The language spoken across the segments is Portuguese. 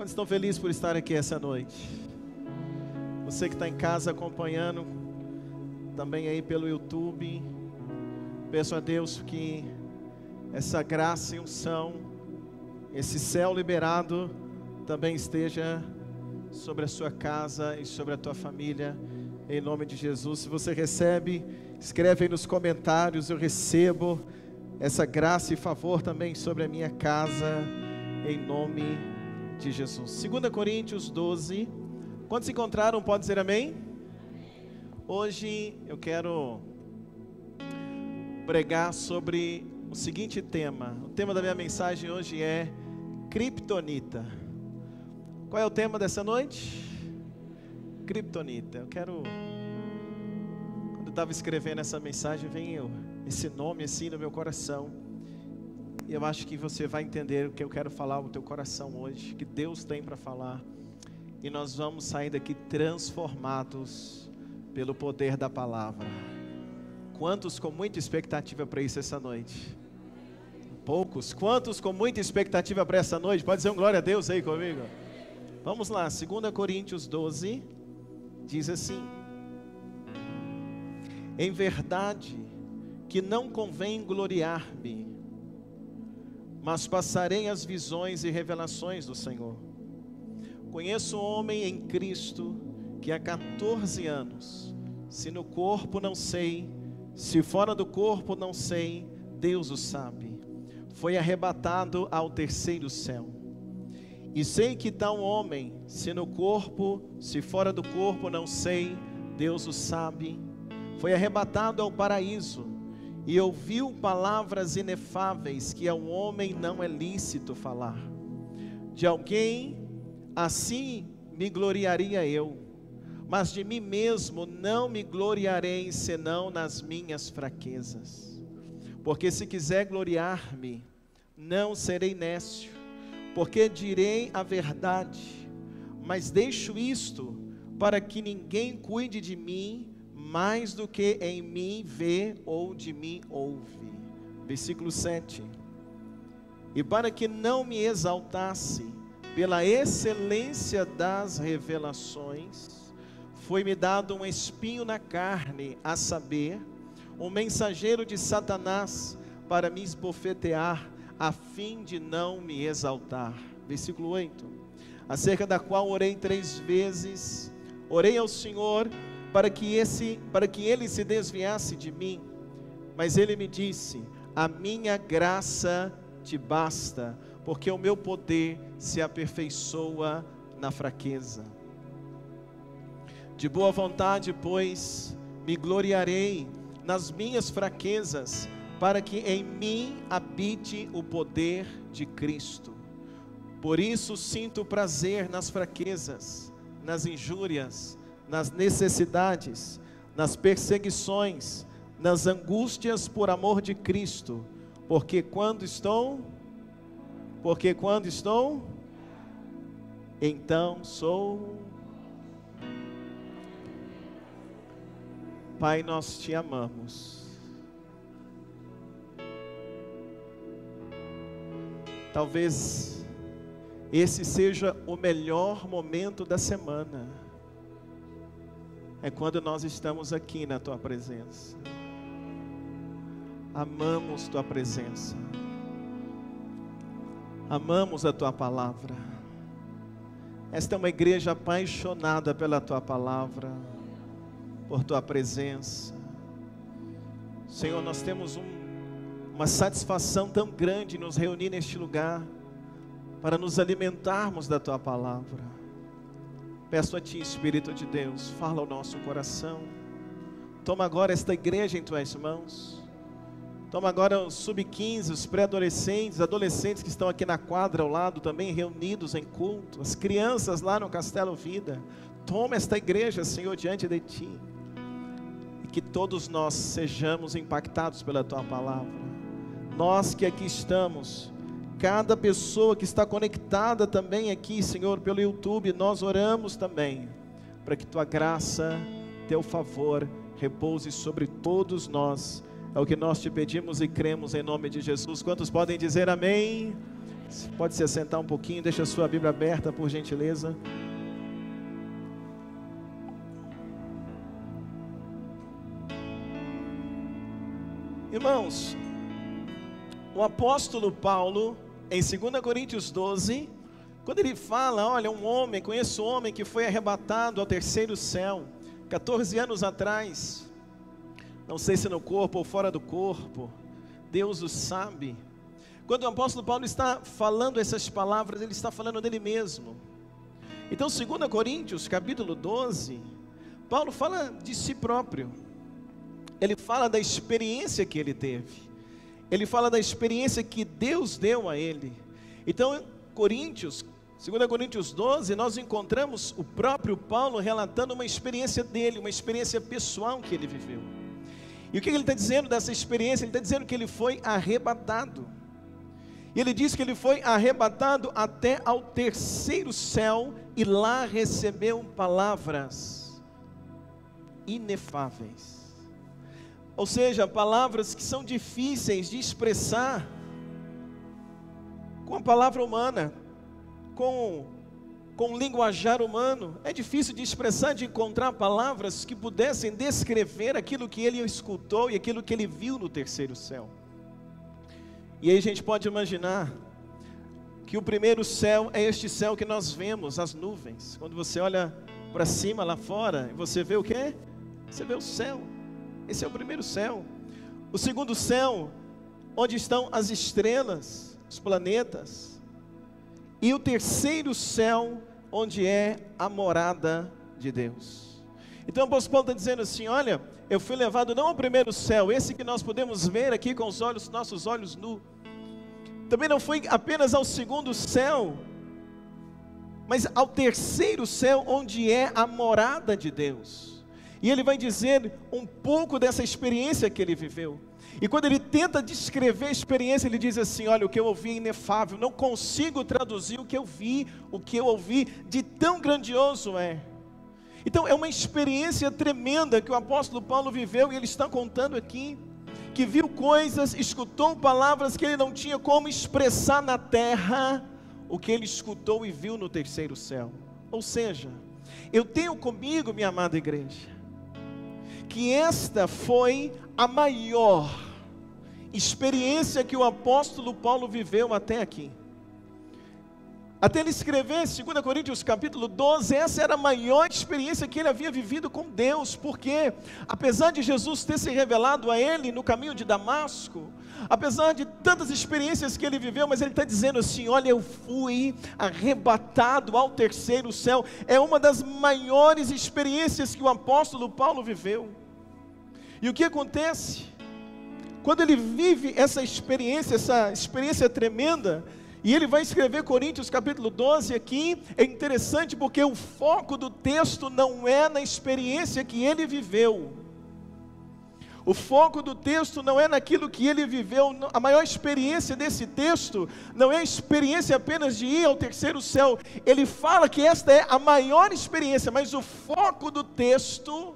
Quantos estão felizes por estar aqui essa noite? Você que está em casa acompanhando, também aí pelo YouTube, peço a Deus que essa graça e unção, esse céu liberado, também esteja sobre a sua casa e sobre a tua família, em nome de Jesus. Se você recebe, escreve aí nos comentários: eu recebo essa graça e favor também sobre a minha casa, em nome de Jesus. 2 Coríntios 12, quando se encontraram, pode dizer amém? Hoje eu quero pregar sobre o seguinte tema. O tema da minha mensagem hoje é Kryptonita. Qual é o tema dessa noite? Kryptonita. Eu quero, quando eu estava escrevendo essa mensagem, veio esse nome assim no meu coração. E eu acho que você vai entender o que eu quero falar no teu coração hoje, que Deus tem para falar. E nós vamos sair daqui transformados pelo poder da palavra. Quantos com muita expectativa para isso essa noite? Poucos. Quantos com muita expectativa para essa noite? Pode dizer um glória a Deus aí comigo? Vamos lá, 2 Coríntios 12, diz assim: em verdade que não convém gloriar-me, mas passarei as visões e revelações do Senhor. Conheço um homem em Cristo que há 14 anos, se no corpo não sei, se fora do corpo não sei, Deus o sabe, foi arrebatado ao terceiro céu. E sei que tal homem, se no corpo, se fora do corpo não sei, Deus o sabe, foi arrebatado ao paraíso, e ouviu palavras inefáveis que ao homem não é lícito falar. De alguém assim me gloriaria eu, mas de mim mesmo não me gloriarei, senão nas minhas fraquezas. Porque se quiser gloriar-me, não serei nécio, porque direi a verdade, mas deixo isto para que ninguém cuide de mim mais do que em mim vê ou de mim ouve. Versículo 7. E para que não me exaltasse pela excelência das revelações, foi-me dado um espinho na carne, a saber, um mensageiro de Satanás, para me esbofetear, a fim de não me exaltar. Versículo 8. Acerca da qual orei 3 vezes, orei ao Senhor para que ele se desviasse de mim, mas ele me disse: a minha graça te basta, porque o meu poder se aperfeiçoa na fraqueza. De boa vontade, pois, me gloriarei nas minhas fraquezas, para que em mim habite o poder de Cristo. Por isso sinto prazer nas fraquezas, nas injúrias, nas necessidades, nas perseguições, nas angústias por amor de Cristo, porque quando estou, então sou. Pai, nós te amamos. Talvez esse seja o melhor momento da semana, é quando nós estamos aqui na tua presença. Amamos tua presença, amamos a tua palavra. Esta é uma igreja apaixonada pela tua palavra, por tua presença. Senhor, nós temos uma satisfação tão grande em nos reunir neste lugar, para nos alimentarmos da tua palavra. Peço a ti, Espírito de Deus, fala ao nosso coração. Toma agora esta igreja em tuas mãos. Toma agora os sub-15, os pré-adolescentes, adolescentes que estão aqui na quadra ao lado também reunidos em culto, as crianças lá no Castelo Vida. Toma esta igreja, Senhor, diante de ti, e que todos nós sejamos impactados pela tua palavra. Nós que aqui estamos, cada pessoa que está conectada também aqui, Senhor, pelo YouTube, nós oramos também, para que tua graça, teu favor, repouse sobre todos nós. É o que nós te pedimos e cremos em nome de Jesus. Quantos podem dizer amém? Pode se assentar um pouquinho, deixa a sua Bíblia aberta, por gentileza. Irmãos, o apóstolo Paulo, em 2 Coríntios 12, quando ele fala, olha, conheço um homem que foi arrebatado ao terceiro céu, 14 anos atrás, não sei se no corpo ou fora do corpo, Deus o sabe. Quando o apóstolo Paulo está falando essas palavras, ele está falando dele mesmo. Então, 2 Coríntios, capítulo 12, Paulo fala de si próprio. Ele fala da experiência que ele teve. Ele fala da experiência que Deus deu a ele. Então, 2 Coríntios 12, nós encontramos o próprio Paulo relatando uma experiência dele, uma experiência pessoal que ele viveu. E o que ele está dizendo dessa experiência? Ele está dizendo que ele foi arrebatado. E ele diz que ele foi arrebatado até ao terceiro céu e lá recebeu palavras inefáveis. Ou seja, palavras que são difíceis de expressar com a palavra humana, com linguajar humano. É difícil de expressar, de encontrar palavras que pudessem descrever aquilo que ele escutou e aquilo que ele viu no terceiro céu. E aí a gente pode imaginar que o primeiro céu é este céu que nós vemos, as nuvens. Quando você olha para cima lá fora, você vê o quê? Você vê o céu. Esse é o primeiro céu. O segundo céu, onde estão as estrelas, os planetas. E o terceiro céu, onde é a morada de Deus. Então o apóstolo Paulo está dizendo assim, olha, eu fui levado não ao primeiro céu, esse que nós podemos ver aqui com os olhos, nossos olhos nus. Também não foi apenas ao segundo céu, mas ao terceiro céu, onde é a morada de Deus. E ele vai dizer um pouco dessa experiência que ele viveu. E quando ele tenta descrever a experiência, ele diz assim, olha, o que eu ouvi é inefável, não consigo traduzir o que eu vi, o que eu ouvi, de tão grandioso é. Então é uma experiência tremenda que o apóstolo Paulo viveu, e ele está contando aqui, que viu coisas, escutou palavras que ele não tinha como expressar na terra, o que ele escutou e viu no terceiro céu. Ou seja, eu tenho comigo, minha amada igreja, que esta foi a maior experiência que o apóstolo Paulo viveu até aqui. Até ele escrever 2 Coríntios capítulo 12, essa era a maior experiência que ele havia vivido com Deus, porque apesar de Jesus ter se revelado a ele no caminho de Damasco, apesar de tantas experiências que ele viveu, mas ele está dizendo assim, olha, eu fui arrebatado ao terceiro céu. É uma das maiores experiências que o apóstolo Paulo viveu. E o que acontece? Quando ele vive essa experiência tremenda, e ele vai escrever Coríntios capítulo 12 aqui, é interessante porque o foco do texto não é na experiência que ele viveu. O foco do texto não é naquilo que ele viveu. A maior experiência desse texto não é a experiência apenas de ir ao terceiro céu. Ele fala que esta é a maior experiência, mas o foco do texto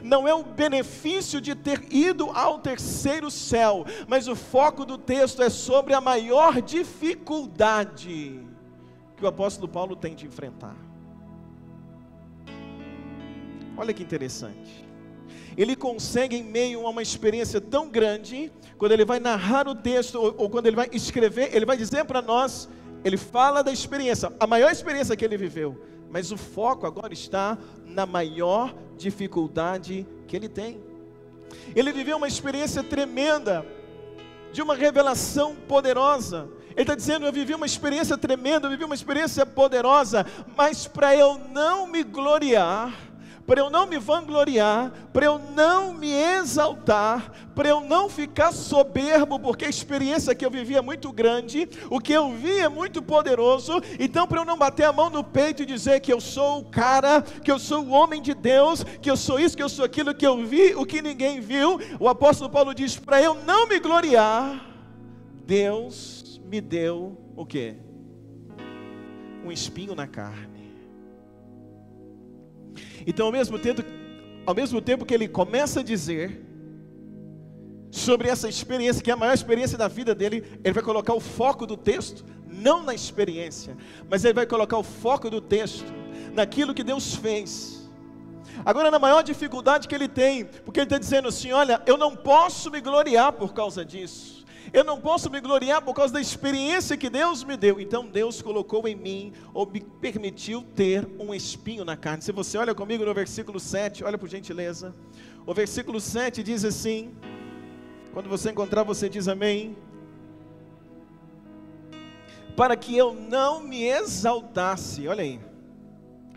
não é o benefício de ter ido ao terceiro céu, mas o foco do texto é sobre a maior dificuldade que o apóstolo Paulo tem de enfrentar. Olha que interessante. Ele consegue, em meio a uma experiência tão grande, quando ele vai narrar o texto, ou quando ele vai escrever, ele vai dizer para nós, ele fala da experiência, a maior experiência que ele viveu, mas o foco agora está na maior dificuldade que ele tem. Ele viveu uma experiência tremenda, de uma revelação poderosa. Ele está dizendo, eu vivi uma experiência tremenda, eu vivi uma experiência poderosa, mas para eu não me gloriar, para eu não me vangloriar, para eu não me exaltar, para eu não ficar soberbo, porque a experiência que eu vivi é muito grande, o que eu vi é muito poderoso, então para eu não bater a mão no peito e dizer que eu sou o cara, que eu sou o homem de Deus, que eu sou isso, que eu sou aquilo, que eu vi, o que ninguém viu, o apóstolo Paulo diz, para eu não me gloriar, Deus me deu o quê? Um espinho na carne. Então, ao mesmo tempo que ele começa a dizer sobre essa experiência, que é a maior experiência da vida dele, ele vai colocar o foco do texto não na experiência, mas ele vai colocar o foco do texto naquilo que Deus fez. Agora, na maior dificuldade que ele tem, porque ele está dizendo assim: olha, eu não posso me gloriar por causa disso, eu não posso me gloriar por causa da experiência que Deus me deu. Então Deus colocou em mim, ou me permitiu ter um espinho na carne. Se você olha comigo no versículo 7, olha por gentileza. O versículo 7 diz assim, quando você encontrar, você diz amém. Para que eu não me exaltasse, olha aí,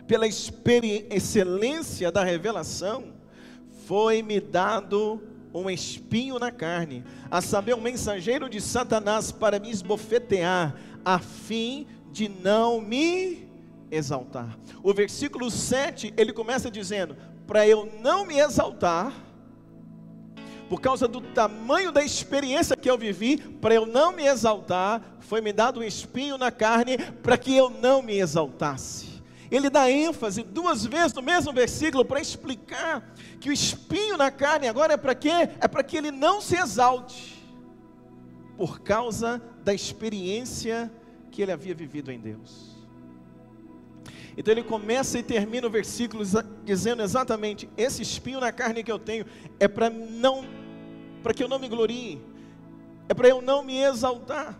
pela excelência da revelação, foi-me dado um espinho na carne, a saber, um mensageiro de Satanás para me esbofetear, a fim de não me exaltar. O versículo 7, ele começa dizendo: para eu não me exaltar, por causa do tamanho da experiência que eu vivi, para eu não me exaltar, foi-me dado um espinho na carne, para que eu não me exaltasse. Ele dá ênfase 2 vezes no mesmo versículo para explicar que o espinho na carne agora é para quê? É para que ele não se exalte, por causa da experiência que ele havia vivido em Deus. Então ele começa e termina o versículo dizendo exatamente: esse espinho na carne que eu tenho é para que eu não me glorie, é para eu não me exaltar.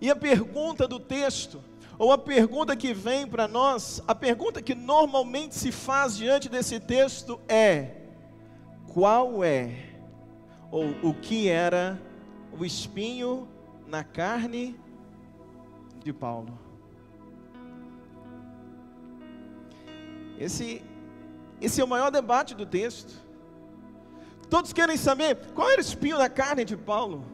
E a pergunta do texto, ou a pergunta que vem para nós, a pergunta que normalmente se faz diante desse texto é: qual é, ou o que era o espinho na carne de Paulo? Esse é o maior debate do texto. Todos querem saber qual era o espinho na carne de Paulo.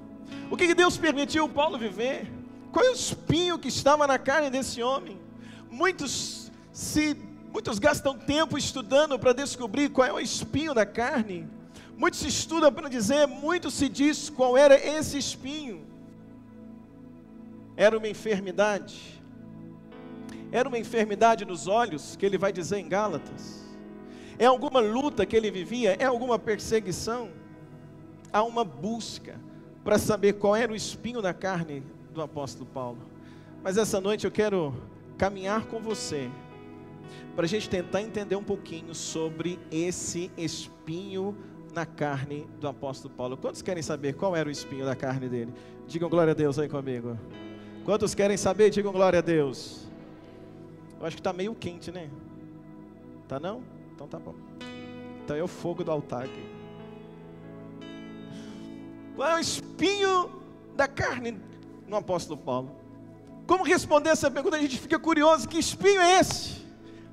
O que Deus permitiu Paulo viver? Qual é o espinho que estava na carne desse homem? Muitos gastam tempo estudando para descobrir qual é o espinho da carne. Muitos estudam para dizer, muito se diz qual era esse espinho. Era uma enfermidade. Era uma enfermidade nos olhos, que ele vai dizer em Gálatas. É alguma luta que ele vivia? É alguma perseguição? Há uma busca para saber qual era o espinho da carne do apóstolo Paulo. Mas essa noite eu quero caminhar com você, para a gente tentar entender um pouquinho sobre esse espinho na carne do apóstolo Paulo. Quantos querem saber qual era o espinho da carne dele? Digam glória a Deus aí comigo. Quantos querem saber? Digam glória a Deus. Eu acho que está meio quente, né? Tá não? Então tá bom. Então é o fogo do altar aqui. Qual é o espinho da carne no apóstolo Paulo? Como responder essa pergunta? A gente fica curioso, que espinho é esse?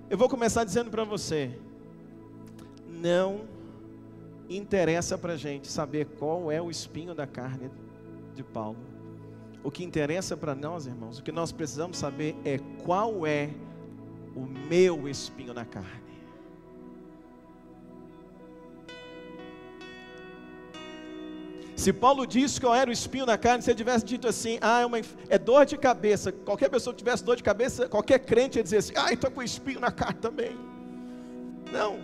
Eu vou começar dizendo para você: não interessa para a gente saber qual é o espinho da carne de Paulo. O que interessa para nós, irmãos, o que nós precisamos saber é qual é o meu espinho na carne. Se Paulo disse qual era o espinho na carne, se ele tivesse dito assim: é dor de cabeça, qualquer pessoa que tivesse dor de cabeça, qualquer crente ia dizer assim: estou com espinho na carne também. Não.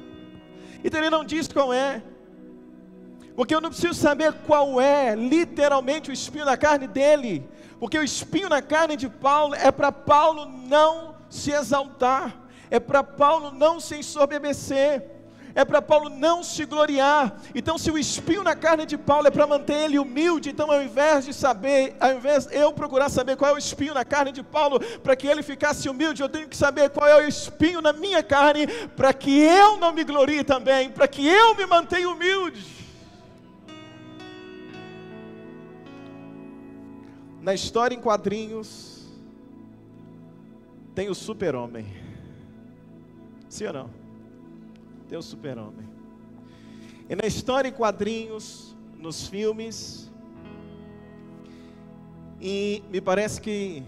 Então ele não diz qual é, porque eu não preciso saber qual é literalmente o espinho na carne dele, porque o espinho na carne de Paulo é para Paulo não se exaltar, é para Paulo não se ensoberbecer, é para Paulo não se gloriar. Então, se o espinho na carne de Paulo é para manter ele humilde, então ao invés de eu procurar saber qual é o espinho na carne de Paulo, para que ele ficasse humilde, eu tenho que saber qual é o espinho na minha carne, para que eu não me glorie também, para que eu me mantenha humilde. Na história em quadrinhos, tem o super-homem. Sim ou não? Tem o super-homem. E na história em quadrinhos, nos filmes, e me parece que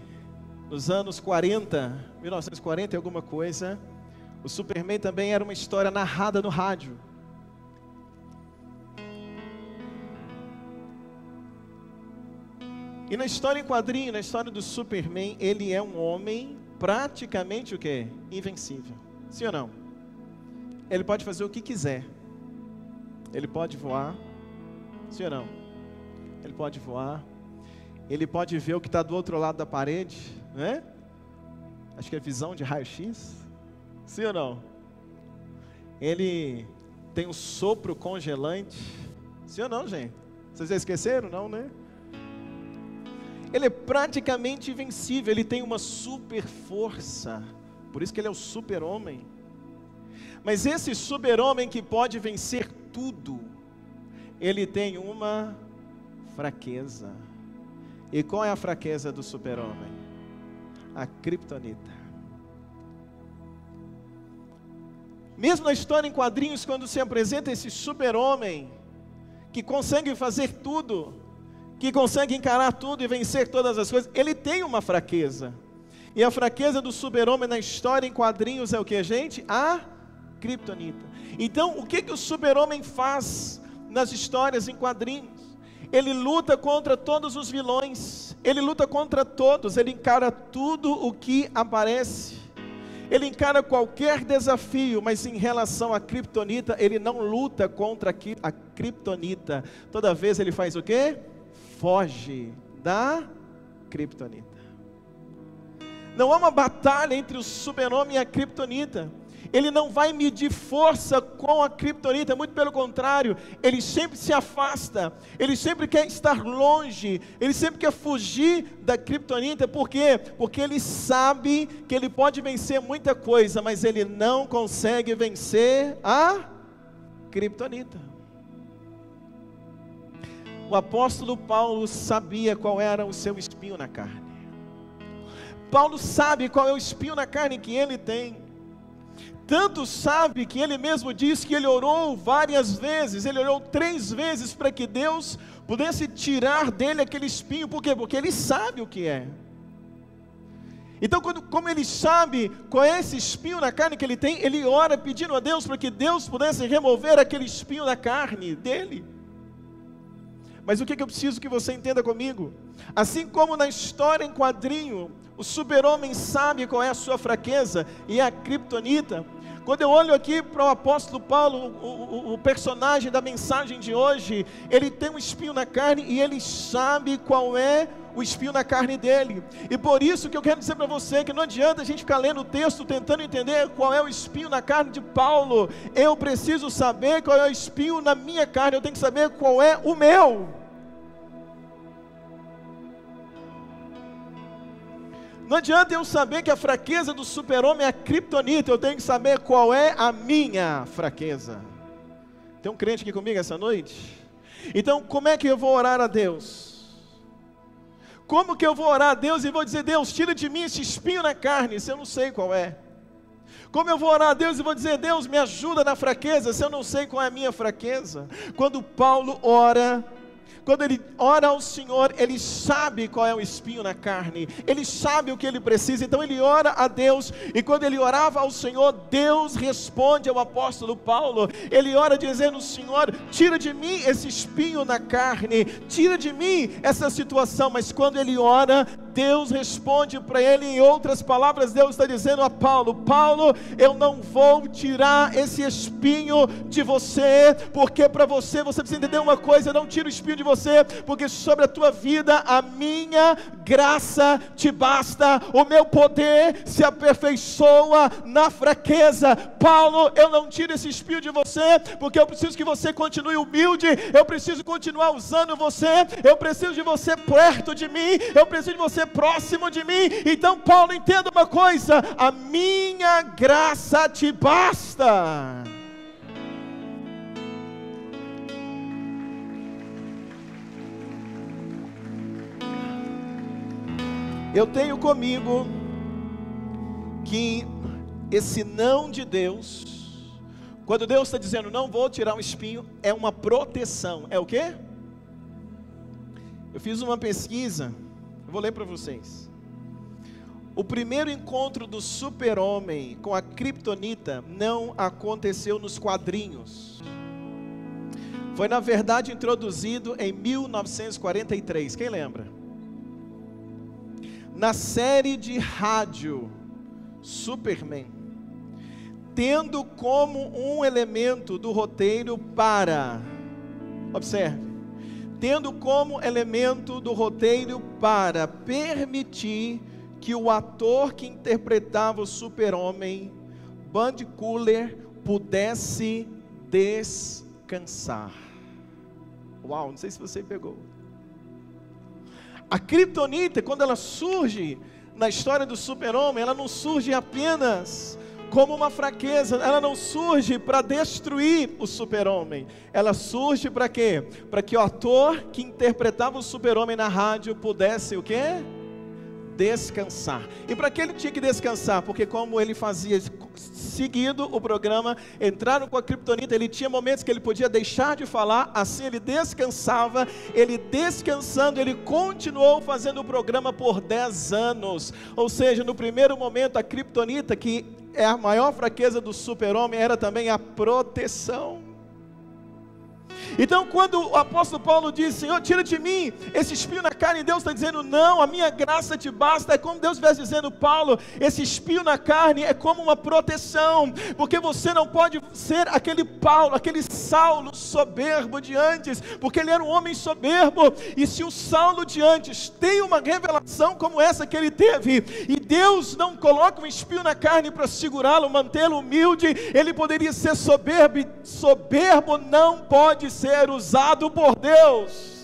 nos anos 40, 1940 e alguma coisa, o Superman também era uma história narrada no rádio. E na história em quadrinho, na história do Superman, ele é um homem praticamente o quê? Invencível. Sim ou não? Ele pode fazer o que quiser. Ele pode voar. Sim ou não? Ele pode voar. ele pode ver o que está do outro lado da parede, né? Acho que é visão de raio-x. Sim ou não? Ele tem um sopro congelante. Sim ou não, gente? Vocês já esqueceram? Não, né? Ele é praticamente invencível. Ele tem uma super força. Por isso que ele é o super-homem. Mas esse super-homem que pode vencer tudo, ele tem uma fraqueza. E qual é a fraqueza do super-homem? A criptonita. Mesmo na história em quadrinhos, quando se apresenta esse super-homem, que consegue fazer tudo, que consegue encarar tudo e vencer todas as coisas, ele tem uma fraqueza. E a fraqueza do super-homem na história em quadrinhos é o que, gente? A criptonita. Então, o que o super-homem faz nas histórias em quadrinhos? Ele luta contra todos os vilões, ele luta contra todos, ele encara tudo o que aparece, ele encara qualquer desafio, mas em relação à criptonita, ele não luta contra a criptonita. Toda vez ele faz o quê? Foge da criptonita. Não há uma batalha entre o super-homem e a criptonita. Ele não vai medir força com a criptonita, muito pelo contrário, ele sempre se afasta, ele sempre quer estar longe, ele sempre quer fugir da criptonita. Por quê? Porque ele sabe que ele pode vencer muita coisa, mas ele não consegue vencer a criptonita. O apóstolo Paulo sabia qual era o seu espinho na carne. Paulo sabe qual é o espinho na carne que ele tem. Tanto sabe que ele mesmo diz que ele orou várias vezes, ele orou 3 vezes para que Deus pudesse tirar dele aquele espinho. Por quê? Porque ele sabe o que é. Então, como ele sabe qual é esse espinho na carne que ele tem, ele ora pedindo a Deus para que Deus pudesse remover aquele espinho da carne dele. Mas o que eu preciso que você entenda comigo? Assim como na história em quadrinho, o super-homem sabe qual é a sua fraqueza e a criptonita. Quando eu olho aqui para o apóstolo Paulo, o personagem da mensagem de hoje, ele tem um espinho na carne e ele sabe qual é o espinho na carne dele. E por isso que eu quero dizer para você que não adianta a gente ficar lendo o texto tentando entender qual é o espinho na carne de Paulo. Eu preciso saber qual é o espinho na minha carne, eu tenho que saber qual é o meu. Não adianta eu saber que a fraqueza do super-homem é a criptonita, eu tenho que saber qual é a minha fraqueza. Tem um crente aqui comigo essa noite? Então, como é que eu vou orar a Deus? Como que eu vou orar a Deus e vou dizer: Deus, tira de mim esse espinho na carne, se eu não sei qual é? Como eu vou orar a Deus e vou dizer: Deus, me ajuda na fraqueza, se eu não sei qual é a minha fraqueza? Quando Paulo ora, quando ele ora ao Senhor, ele sabe qual é o espinho na carne, ele sabe o que ele precisa, então ele ora a Deus, e quando ele orava ao Senhor, Deus responde ao apóstolo Paulo. Ele ora dizendo: Senhor, tira de mim esse espinho na carne, tira de mim essa situação. Mas quando ele ora, Deus responde para ele. Em outras palavras, Deus está dizendo a Paulo: Paulo, eu não vou tirar esse espinho de você, porque para você precisa entender uma coisa: eu não tiro o espinho de você, porque sobre a tua vida a minha graça te basta, o meu poder se aperfeiçoa na fraqueza. Paulo, eu não tiro esse espinho de você, porque eu preciso que você continue humilde, eu preciso continuar usando você, eu preciso de você perto de mim, eu preciso de você próximo de mim. Então, Paulo, entenda uma coisa: a minha graça te basta. Eu tenho comigo que esse não de Deus, quando Deus está dizendo não vou tirar um espinho, é uma proteção. É o quê? Eu fiz uma pesquisa, eu vou ler para vocês. O primeiro encontro do super-homem com a criptonita não aconteceu nos quadrinhos. Foi, na verdade, introduzido em 1943. Quem lembra? Na série de rádio Superman, tendo como um elemento do roteiro para, observe, tendo como elemento do roteiro para permitir que o ator que interpretava o super-homem, Bud Cooler, pudesse descansar. Uau, não sei se você pegou. A Kryptonita, quando ela surge na história do super-homem, ela não surge apenas como uma fraqueza, ela não surge para destruir o super-homem, ela surge para quê? Para que o ator que interpretava o super-homem na rádio pudesse o quê? Descansar. E para que ele tinha que descansar? Porque como ele fazia seguido o programa, entraram com a Kryptonita, ele tinha momentos que ele podia deixar de falar, assim ele descansava. Ele descansando, ele continuou fazendo o programa por 10 anos. Ou seja, no primeiro momento a Kryptonita, que é a maior fraqueza do super-homem, era também a proteção. Então quando o apóstolo Paulo diz: Senhor, tira de mim esse espinho na carne, Deus está dizendo: não, a minha graça te basta. É como Deus estivesse dizendo: Paulo, esse espinho na carne é como uma proteção, porque você não pode ser aquele Paulo, aquele Saulo soberbo de antes, porque ele era um homem soberbo. E se o Saulo de antes tem uma revelação como essa que ele teve, e Deus não coloca um espinho na carne para segurá-lo, mantê-lo humilde, ele poderia ser soberbo, e soberbo não pode ser usado por Deus.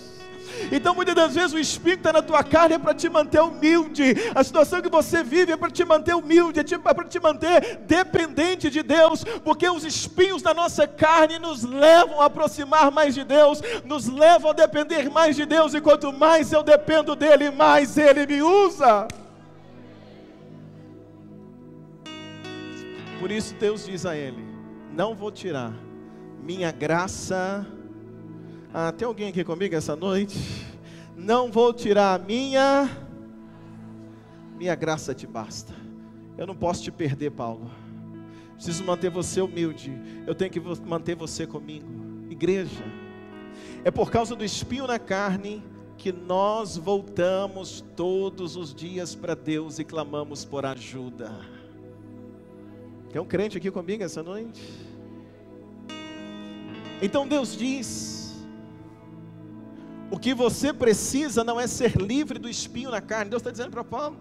Então muitas das vezes o espinho que está na tua carne é para te manter humilde, a situação que você vive é para te manter humilde, é para te manter dependente de Deus, porque os espinhos da nossa carne nos levam a aproximar mais de Deus, nos levam a depender mais de Deus, e quanto mais eu dependo dEle, mais Ele me usa. Por isso Deus diz a ele: não vou tirar minha graça. Tem alguém aqui comigo essa noite? Não vou tirar a minha graça te basta. Eu não posso te perder, Paulo. Preciso manter você humilde. Eu tenho que manter você comigo. Igreja, é por causa do espinho na carne que nós voltamos todos os dias para Deus e clamamos por ajuda. Tem um crente aqui comigo essa noite? Então Deus diz: o que você precisa não é ser livre do espinho na carne. Deus está dizendo para Paulo.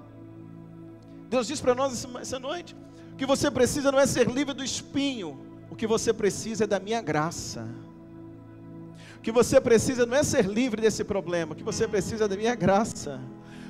Deus diz para nós essa noite: o que você precisa não é ser livre do espinho. O que você precisa é da minha graça. O que você precisa não é ser livre desse problema. O que você precisa é da minha graça.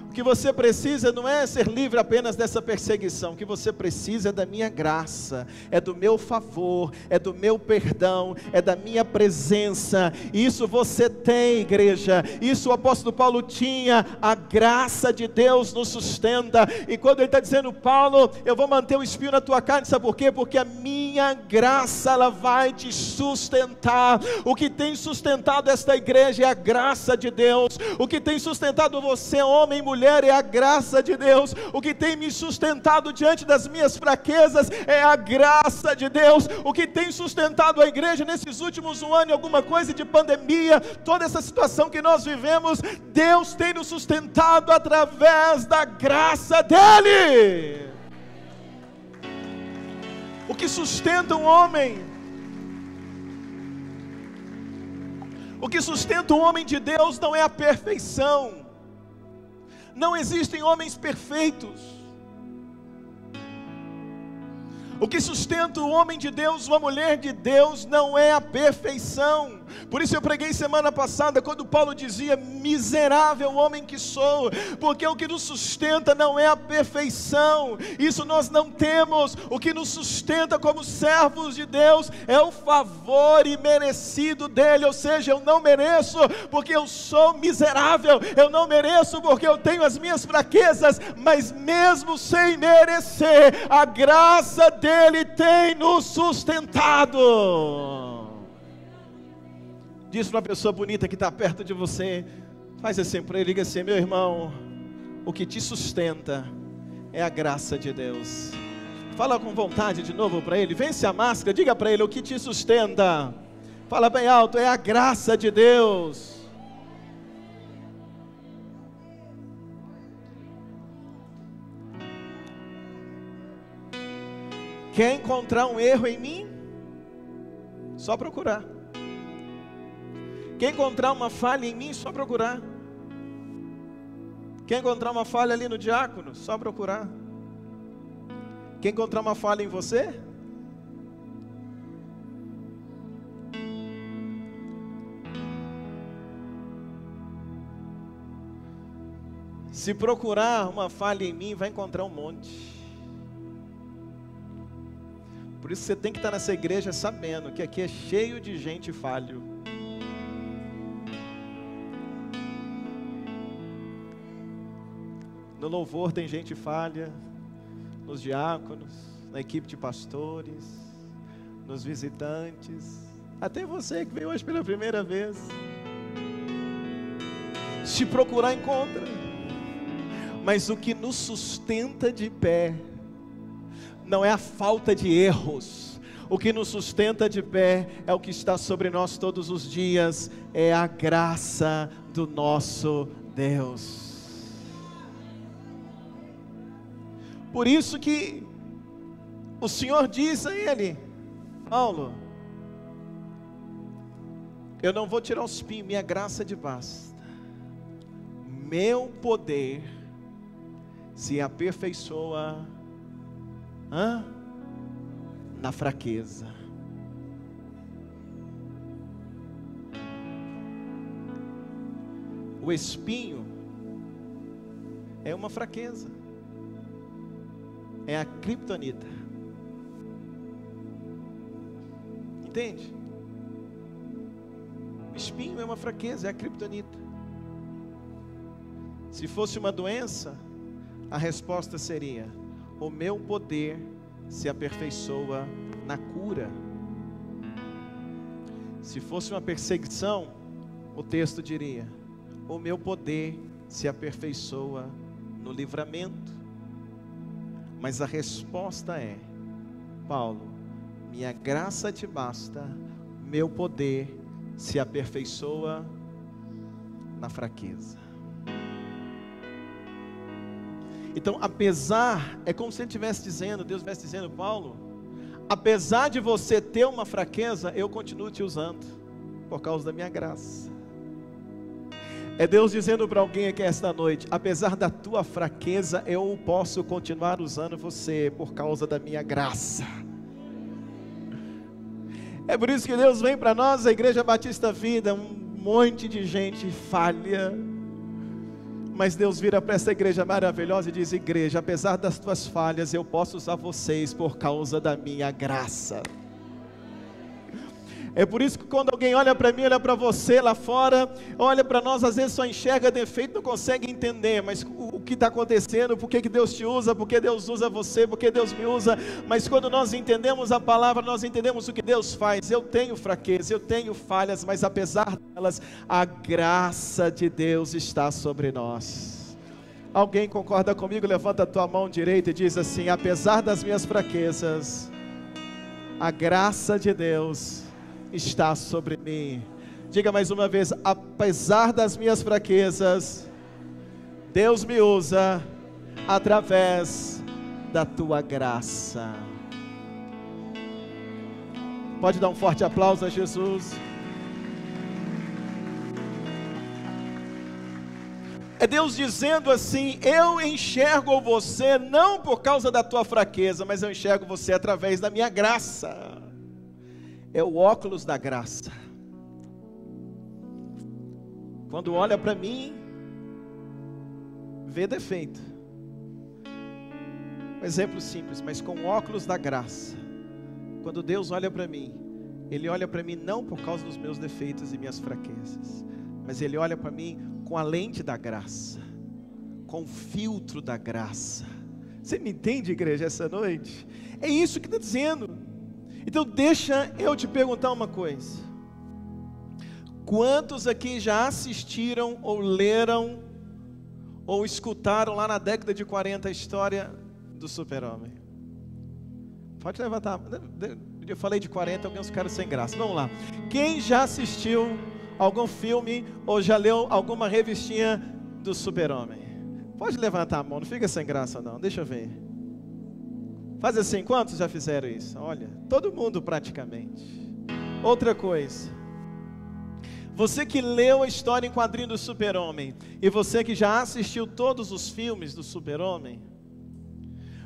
O que você precisa não é ser livre apenas dessa perseguição. O que você precisa é da minha graça, é do meu favor, é do meu perdão, é da minha presença. Isso você tem, igreja. Isso o apóstolo Paulo tinha. A graça de Deus nos sustenta. E quando ele está dizendo: Paulo, eu vou manter o espinho na tua carne, sabe por quê? Porque a minha graça, ela vai te sustentar. O que tem sustentado esta igreja é a graça de Deus. O que tem sustentado você, homem e mulher, é a graça de Deus. O que tem me sustentado diante das minhas fraquezas é a graça de Deus. O que tem sustentado a igreja nesses últimos 1 ano e alguma coisa de pandemia, toda essa situação que nós vivemos, Deus tem nos sustentado através da graça dEle. O que sustenta um homem, o que sustenta um homem de Deus não é a perfeição. Não existem homens perfeitos. O que sustenta o homem de Deus, uma mulher de Deus, não é a perfeição. Por isso eu preguei semana passada, quando Paulo dizia: miserável homem que sou, porque o que nos sustenta não é a perfeição, isso nós não temos. O que nos sustenta como servos de Deus é o favor imerecido dEle, ou seja, eu não mereço porque eu sou miserável, eu não mereço porque eu tenho as minhas fraquezas, mas mesmo sem merecer, a graça dEle tem nos sustentado. Diz para uma pessoa bonita que está perto de você, faz assim para ele, diga assim: meu irmão, o que te sustenta é a graça de Deus. Fala com vontade de novo para ele, vence a máscara, diga para ele: o que te sustenta, fala bem alto, é a graça de Deus. Quer encontrar um erro em mim? Só procurar. Quem encontrar uma falha em mim, só procurar. Quem encontrar uma falha ali no diácono, só procurar. Quem encontrar uma falha em você, se procurar uma falha em mim, vai encontrar um monte. Por isso você tem que estar nessa igreja sabendo que aqui é cheio de gente falho. No louvor tem gente falha, nos diáconos, na equipe de pastores, nos visitantes, até você que veio hoje pela primeira vez. Se procurar, encontra. Mas o que nos sustenta de pé não é a falta de erros. O que nos sustenta de pé é o que está sobre nós todos os dias, é a graça do nosso Deus. Por isso que o Senhor diz a ele: Paulo, eu não vou tirar o espinho, minha graça te basta. Meu poder se aperfeiçoa na fraqueza. O espinho é uma fraqueza, é a criptonita. Entende? O espinho é uma fraqueza, é a criptonita. Se fosse uma doença, a resposta seria: o meu poder se aperfeiçoa na cura. Se fosse uma perseguição, o texto diria: o meu poder se aperfeiçoa no livramento. Mas a resposta é: Paulo, minha graça te basta, meu poder se aperfeiçoa na fraqueza. Então, apesar, é como se ele estivesse dizendo, Deus estivesse dizendo: Paulo, apesar de você ter uma fraqueza, eu continuo te usando, por causa da minha graça. É Deus dizendo para alguém aqui esta noite: apesar da tua fraqueza, eu posso continuar usando você, por causa da minha graça. É por isso que Deus vem para nós, a Igreja Batista Vida, um monte de gente falha, mas Deus vira para essa igreja maravilhosa e diz: igreja, apesar das tuas falhas, eu posso usar vocês por causa da minha graça. É por isso que quando alguém olha para mim, olha para você lá fora, olha para nós, às vezes só enxerga defeito, não consegue entender, mas o que está acontecendo, por que Deus te usa, por que Deus usa você, por que Deus me usa. Mas quando nós entendemos a palavra, nós entendemos o que Deus faz. Eu tenho fraqueza, eu tenho falhas, mas apesar delas, a graça de Deus está sobre nós. Alguém concorda comigo? Levanta a tua mão direita e diz assim: apesar das minhas fraquezas, a graça de Deus está sobre mim. Diga mais uma vez: apesar das minhas fraquezas, Deus me usa através da tua graça. Pode dar um forte aplauso a Jesus. É Deus dizendo assim: eu enxergo você não por causa da tua fraqueza, mas eu enxergo você através da minha graça. É o óculos da graça. Quando olha para mim, vê defeito. Um exemplo simples, mas com o óculos da graça. Quando Deus olha para mim, Ele olha para mim não por causa dos meus defeitos e minhas fraquezas, mas Ele olha para mim com a lente da graça, com o filtro da graça. Você me entende, igreja, essa noite? É isso que está dizendo. Então deixa eu te perguntar uma coisa: quantos aqui já assistiram ou leram ou escutaram lá na década de 40 a história do Super-Homem? Pode levantar. Eu falei de 40, alguns ficaram sem graça. Vamos lá. Quem já assistiu algum filme ou já leu alguma revistinha do Super-Homem? Pode levantar a mão, não fica sem graça não, deixa eu ver. Faz assim, quantos já fizeram isso? Olha, todo mundo praticamente. Outra coisa, Você que leu a história em quadrinho do Super-Homem, e você que já assistiu todos os filmes do Super-Homem,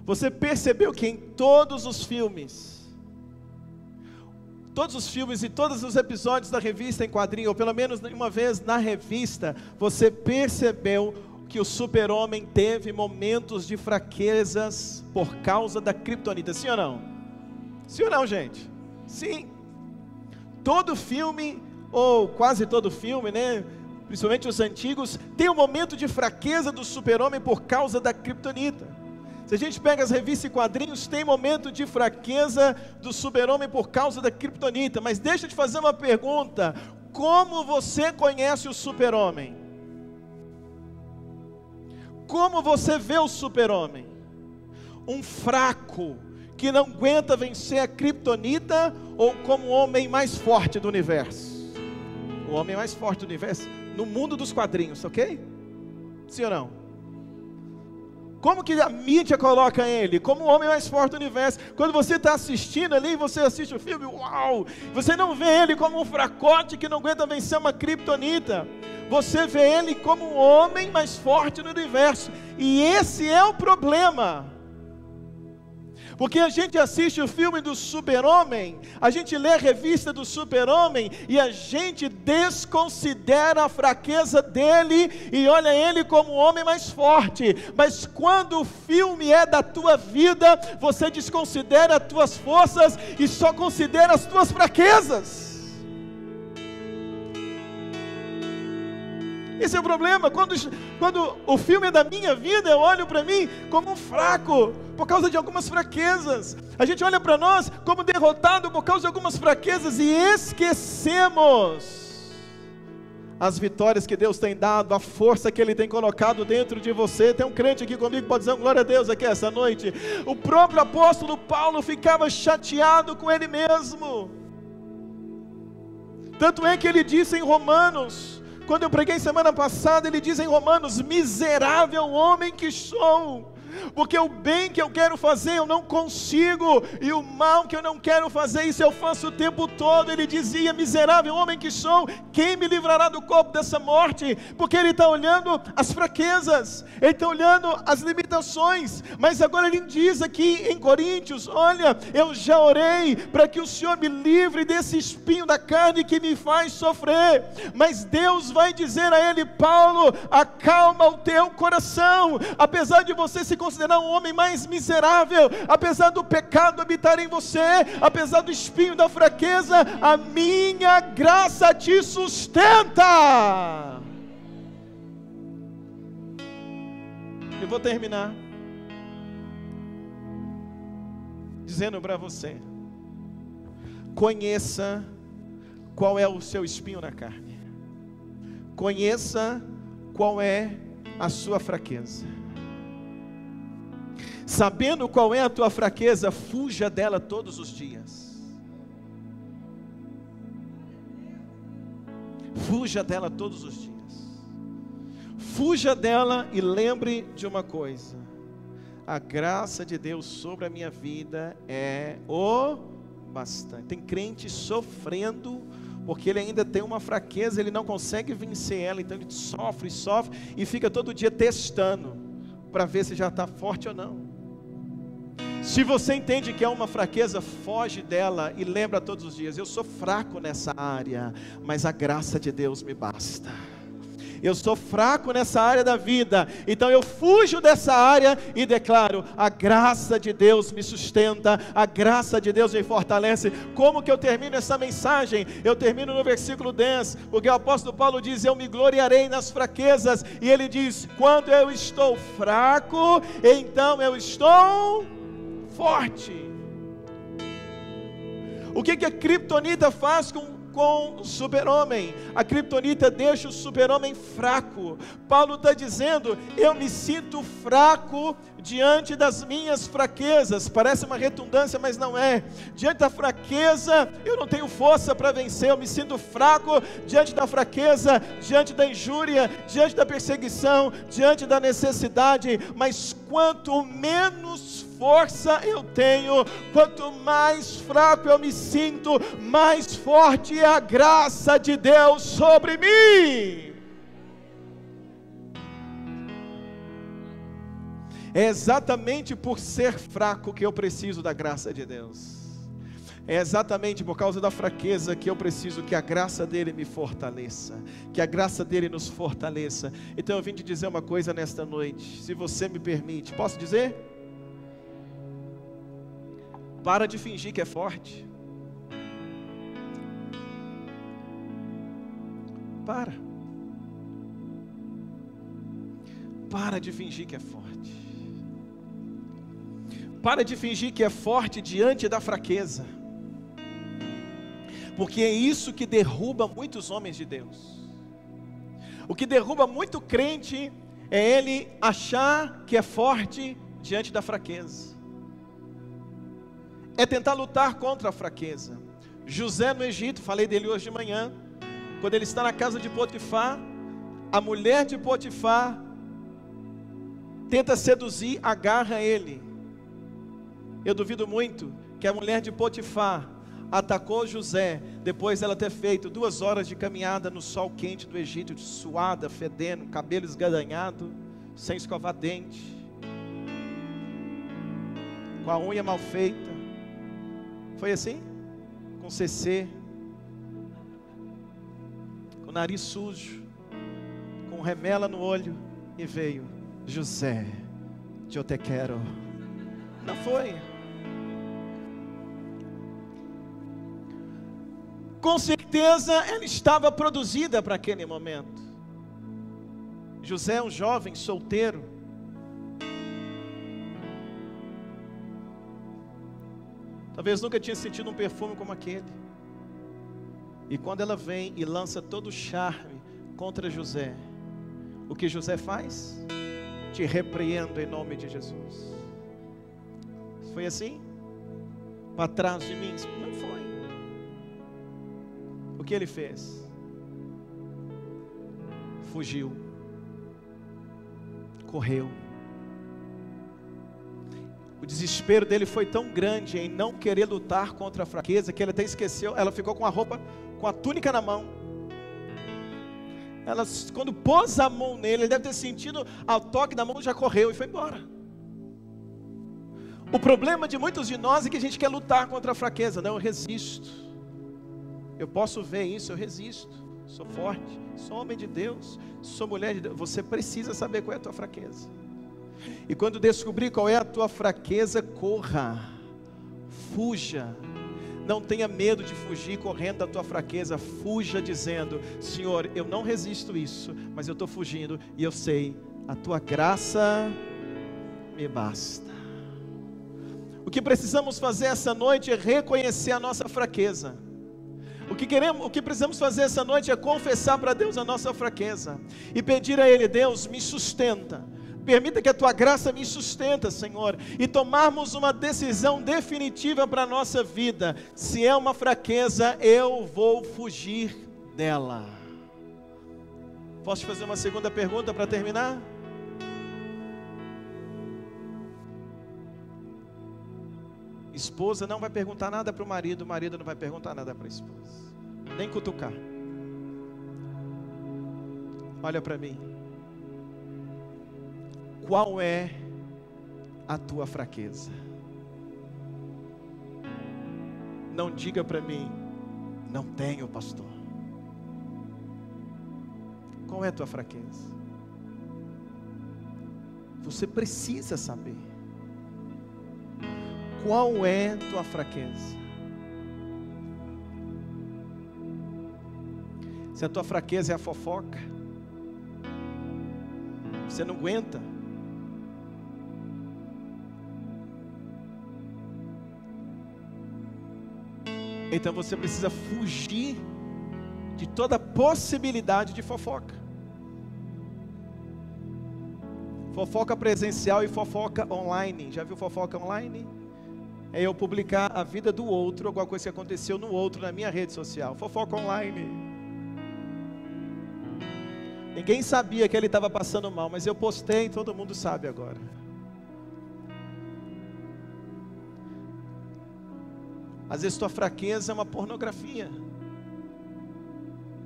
você percebeu que em todos os filmes e todos os episódios da revista em quadrinho, ou pelo menos uma vez na revista, você percebeu que o Super-Homem teve momentos de fraquezas por causa da Kryptonita, sim ou não? Sim ou não, gente? Sim. Todo filme, ou quase todo filme, né? Principalmente os antigos, tem um momento de fraqueza do Super-Homem por causa da Kryptonita. Se a gente pega as revistas e quadrinhos, tem momento de fraqueza do Super-Homem por causa da Kryptonita. Mas deixa eu te fazer uma pergunta: como você conhece o Super-Homem? Como você vê o Super-Homem? Um fraco que não aguenta vencer a Kryptonita, ou como o homem mais forte do universo? O homem mais forte do universo no mundo dos quadrinhos, ok? Sim ou não? Como que a mídia coloca ele? Como o homem mais forte do universo. Quando você está assistindo ali, você assiste o filme, uau! Você não vê ele como um fracote que não aguenta vencer uma Kryptonita. Você vê ele como um homem mais forte do universo. E esse é o problema. Porque a gente assiste o filme do Super-Homem, a gente lê a revista do Super-Homem, e a gente desconsidera a fraqueza dele, e olha ele como um homem mais forte. Mas quando o filme é da tua vida, você desconsidera as tuas forças, e só considera as tuas fraquezas. Esse é o problema. Quando o filme é da minha vida, eu olho para mim como um fraco, por causa de algumas fraquezas. A gente olha para nós como derrotado por causa de algumas fraquezas, e esquecemos as vitórias que Deus tem dado, a força que Ele tem colocado dentro de você. Tem um crente aqui comigo que pode dizer glória a Deus aqui essa noite. O próprio apóstolo Paulo ficava chateado com ele mesmo. Tanto é que ele disse em Romanos, quando eu preguei semana passada, ele diz em Romanos: miserável homem que sou, porque o bem que eu quero fazer eu não consigo, e o mal que eu não quero fazer, isso eu faço o tempo todo. Ele dizia: miserável homem que sou, quem me livrará do corpo dessa morte? Porque ele está olhando as fraquezas, ele está olhando as limitações. Mas agora ele diz aqui em Coríntios: olha, eu já orei para que o Senhor me livre desse espinho da carne que me faz sofrer. Mas Deus vai dizer a ele: Paulo, acalma o teu coração. Apesar de você se considerar um homem mais miserável, apesar do pecado habitar em você, apesar do espinho da fraqueza, a minha graça te sustenta. Eu vou terminar dizendo para você: conheça qual é o seu espinho na carne, conheça qual é a sua fraqueza. Sabendo qual é a tua fraqueza, fuja dela todos os dias. Fuja dela todos os dias. Fuja dela e lembre de uma coisa: a graça de Deus sobre a minha vida é o bastante. Tem crente sofrendo porque ele ainda tem uma fraqueza, ele não consegue vencer ela, então ele sofre e fica todo dia testando para ver se já está forte ou não. Se você entende que é uma fraqueza, foge dela e lembra todos os dias: eu sou fraco nessa área, mas a graça de Deus me basta. Eu sou fraco nessa área da vida, então eu fujo dessa área e declaro: a graça de Deus me sustenta, a graça de Deus me fortalece. Como que eu termino essa mensagem? Eu termino no versículo 10, porque o apóstolo Paulo diz: eu me gloriarei nas fraquezas, e ele diz: quando eu estou fraco, então eu estou forte. O que a Kryptonita faz com o Super-Homem? A Kryptonita deixa o Super-Homem fraco. Paulo está dizendo: eu me sinto fraco diante das minhas fraquezas. Parece uma redundância, mas não é. Diante da fraqueza, eu não tenho força para vencer. Eu me sinto fraco diante da fraqueza, diante da injúria, diante da perseguição, diante da necessidade. Mas quanto menos força eu tenho, quanto mais fraco eu me sinto, mais forte é a graça de Deus sobre mim. É exatamente por ser fraco que eu preciso da graça de Deus. É exatamente por causa da fraqueza que eu preciso que a graça dele me fortaleça, que a graça dele nos fortaleça. Então eu vim te dizer uma coisa nesta noite, se você me permite, posso dizer? Para de fingir que é forte. Para de fingir que é forte. Para de fingir que é forte diante da fraqueza, porque é isso que derruba muitos homens de Deus. O que derruba muito crente é ele achar que é forte diante da fraqueza, é tentar lutar contra a fraqueza. José no Egito, falei dele hoje de manhã, quando ele está na casa de Potifar, a mulher de Potifar tenta seduzir, agarra ele. Eu duvido muito que a mulher de Potifar atacou José, depois dela ter feito 2 horas de caminhada no sol quente do Egito, suada, fedendo, cabelo esgadanhado, sem escovar dente, com a unha mal feita. Foi assim? Com CC, com o nariz sujo, com remela no olho, e veio: José, eu te quero. Não foi. Com certeza ela estava produzida para aquele momento. José é um jovem solteiro, talvez nunca tinha sentido um perfume como aquele. E quando ela vem e lança todo o charme contra José, o que José faz? Te repreendo em nome de Jesus. Foi assim? Para trás de mim? Não foi. O que ele fez? Fugiu, correu. O desespero dele foi tão grande em não querer lutar contra a fraqueza, que ele até esqueceu. Ela ficou com a roupa, com a túnica na mão. Ela, quando pôs a mão nele, ele deve ter sentido ao toque da mão, já correu e foi embora. O problema de muitos de nós é que a gente quer lutar contra a fraqueza. Não, eu resisto. Eu posso ver isso, eu resisto. Sou forte, sou homem de Deus, sou mulher de Deus. Você precisa saber qual é a tua fraqueza. E quando descobrir qual é a tua fraqueza, corra, fuja. Não tenha medo de fugir correndo da tua fraqueza. Fuja dizendo: Senhor, eu não resisto isso, mas eu estou fugindo e eu sei, a tua graça me basta. O que precisamos fazer essa noite é reconhecer a nossa fraqueza. O que precisamos fazer essa noite é confessar para Deus a nossa fraqueza e pedir a Ele: Deus, me sustenta. Permita que a tua graça me sustenta, Senhor, e tomarmos uma decisão definitiva para a nossa vida. Se é uma fraqueza, eu vou fugir dela. Posso te fazer uma segunda pergunta para terminar? Esposa não vai perguntar nada para o marido não vai perguntar nada para a esposa, nem cutucar. Olha para mim. Qual é a tua fraqueza? Não diga para mim: não tenho, pastor. Qual é a tua fraqueza? Você precisa saber. Qual é a tua fraqueza? Se a tua fraqueza é a fofoca, você não aguenta. Então você precisa fugir de toda possibilidade de fofoca. Fofoca presencial e fofoca online. Já viu fofoca online? É eu publicar a vida do outro, alguma coisa que aconteceu no outro na minha rede social. Fofoca online. Ninguém sabia que ele estava passando mal, mas eu postei e todo mundo sabe agora. Às vezes tua fraqueza é uma pornografia.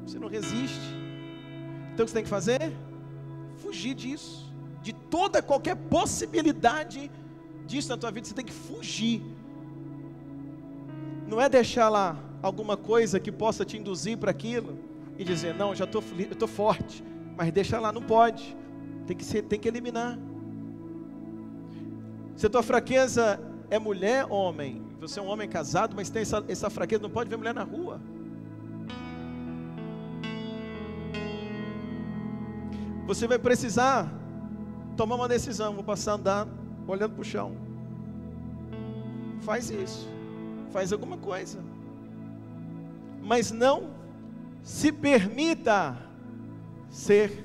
Você não resiste. Então o que você tem que fazer? Fugir disso. De toda qualquer possibilidade disso na tua vida, você tem que fugir. Não é deixar lá alguma coisa que possa te induzir para aquilo e dizer, não, eu estou forte, mas deixa lá, não pode. Tem que eliminar. Se a tua fraqueza é mulher, homem, você é um homem casado, mas tem essa fraqueza, não pode ver mulher na rua. Você vai precisar tomar uma decisão. Vou passar a andar olhando para o chão. Faz isso. Faz alguma coisa. Mas não se permita ser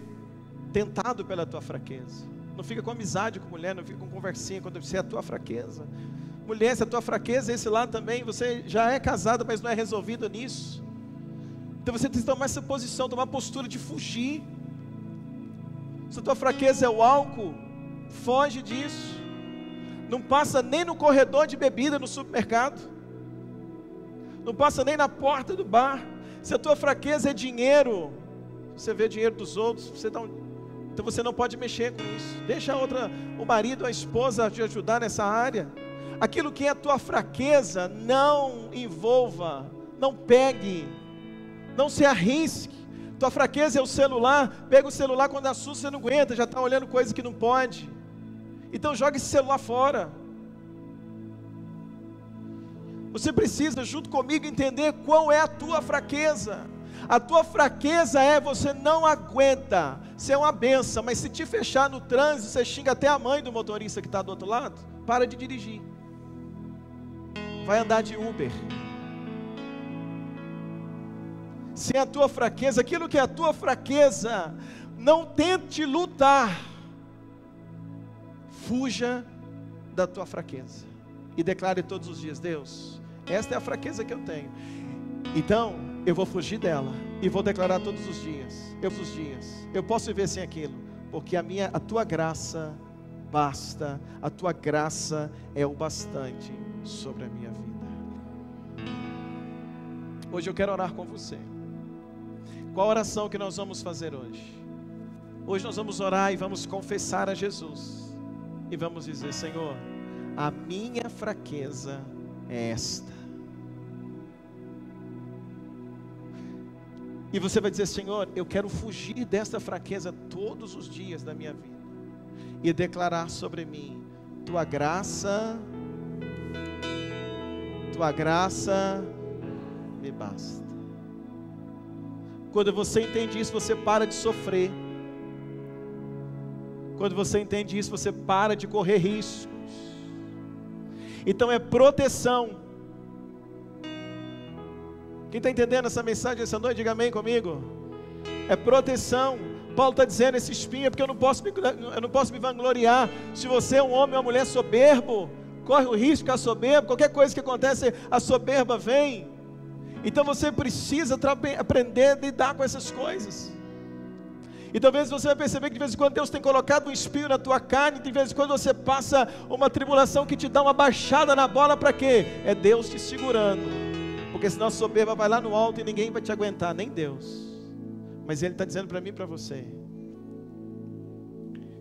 tentado pela tua fraqueza. Não fica com amizade com mulher, não fica com conversinha quando você é a tua fraqueza. Mulher, se a tua fraqueza é esse lado também, você já é casada, mas não é resolvido nisso. Então você tem que tomar essa posição, tomar a postura de fugir. Se a tua fraqueza é o álcool, foge disso. Não passa nem no corredor de bebida no supermercado. Não passa nem na porta do bar. Se a tua fraqueza é dinheiro, você vê dinheiro dos outros, então você não pode mexer com isso. Deixa o marido, a esposa te ajudar nessa área. Aquilo que é a tua fraqueza, não envolva, não pegue, não se arrisque. Tua fraqueza é o celular. Pega o celular quando assusta, você não aguenta, já está olhando coisa que não pode. Então joga esse celular fora. Você precisa, junto comigo, entender qual é a tua fraqueza. A tua fraqueza é, você não aguenta. Você é uma benção, mas se te fechar no trânsito, você xinga até a mãe do motorista que está do outro lado. Para de dirigir. Vai andar de Uber. Se é a tua fraqueza, aquilo que é a tua fraqueza, não tente lutar. Fuja da tua fraqueza. E declare todos os dias, Deus, esta é a fraqueza que eu tenho. Então, eu vou fugir dela. E vou declarar todos os dias. Eu posso viver sem aquilo. Porque a tua graça basta. A tua graça é o bastante sobre a minha vida. Hoje eu quero orar com você. Qual a oração que nós vamos fazer hoje? Hoje nós vamos orar e vamos confessar a Jesus. E vamos dizer, Senhor, a minha fraqueza é esta. E você vai dizer, Senhor, eu quero fugir desta fraqueza todos os dias da minha vida. E declarar sobre mim, tua graça me basta. Quando você entende isso, você para de sofrer. Quando você entende isso, você para de correr riscos. Então é proteção. Quem está entendendo essa mensagem essa noite, diga amém comigo. É proteção. Paulo está dizendo, esse espinho é porque eu não posso me vangloriar. Se você é um homem ou uma mulher soberbo, corre o risco de ficar soberbo. Qualquer coisa que acontece, a soberba vem. Então você precisa aprender a lidar com essas coisas. E talvez você vai perceber que de vez em quando Deus tem colocado um espinho na tua carne. De vez em quando você passa uma tribulação que te dá uma baixada na bola. Para quê? É Deus te segurando. Porque senão a soberba vai lá no alto e ninguém vai te aguentar, nem Deus. Mas Ele está dizendo para mim e para você,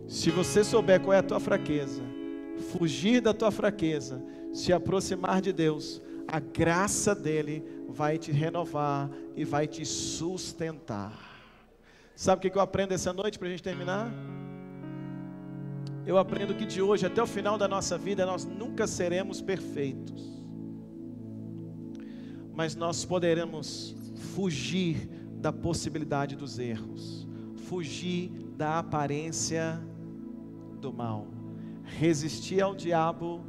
se você souber qual é a tua fraqueza, fugir da tua fraqueza, se aproximar de Deus, a graça dEle vai te renovar e vai te sustentar. Sabe o que eu aprendo essa noite para a gente terminar? Eu aprendo que de hoje até o final da nossa vida nós nunca seremos perfeitos, mas nós poderemos fugir da possibilidade dos erros, fugir da aparência do mal, resistir ao diabo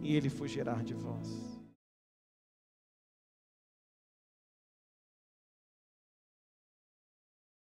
e ele fugirá de vós.